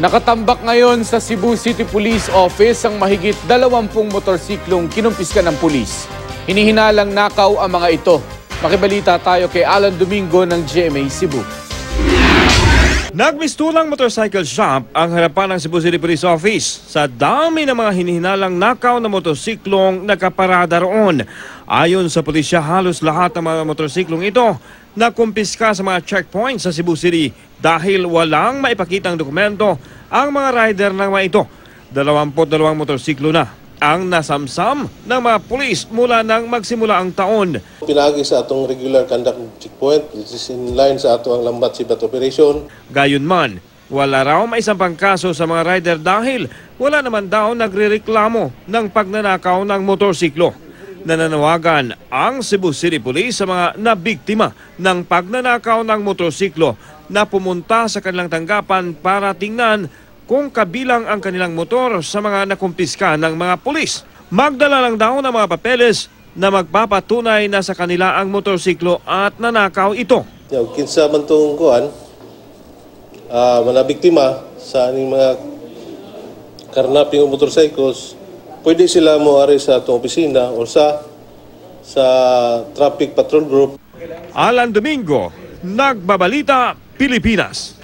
Nakatambak ngayon sa Cebu City Police Office ang mahigit 20 motorsiklong kinumpiska ng pulis. Hinihinalang nakaw ang mga ito. Makibalita tayo kay Alan Domingo ng GMA Cebu. Nagmistulang motorcycle shop ang harapan ng Cebu City Police Office sa dami ng mga hinihinalang nakaw na motorsiklong nakaparada roon. Ayon sa pulisya, halos lahat ng mga motorsiklong ito nakumpiska sa mga checkpoints sa Cebu City dahil walang maipakitang dokumento ang mga rider ng mga ito. 22 motorsiklo na ang nasamsam ng mga pulis mula nang magsimula ang taon. Pinagi sa atong regular conduct checkpoint, which is in line sa atong lambat sibat operation. Gayunman, wala raw maisampang kaso sa mga rider dahil wala naman daw nagrereklamo ng pagnanakaw ng motorsiklo. Nananawagan ang Cebu City Police sa mga nabiktima ng pagnanakaw ng motorsiklo na pumunta sa kanilang tanggapan para tingnan kung kabilang ang kanilang motor sa mga nakumpiska ng mga pulis. Magdala lang daw ng mga papeles na magpapatunay na sa kanila ang motorsiklo at nanakaw ito. Kinsa man itong kuhan, mga biktima sa aning mga karnaping motorcycles, pwede sila mo-ari sa itong opisina o sa Traffic Patrol Group. Alan Domingo, Nagbabalita, Pilipinas.